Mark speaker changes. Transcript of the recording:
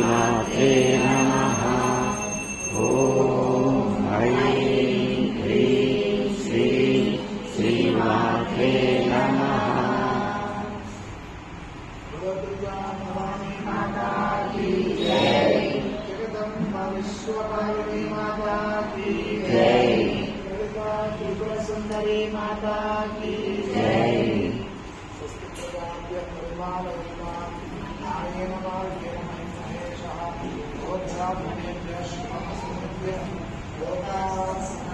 Speaker 1: Mate Namaha Om Hari Hari Sri Sri Mate Namaha Mata Ki Jai Jagadamba Vishwakaruni Mata Ki Jai Tripura Sundari Mata Ki Jai Loka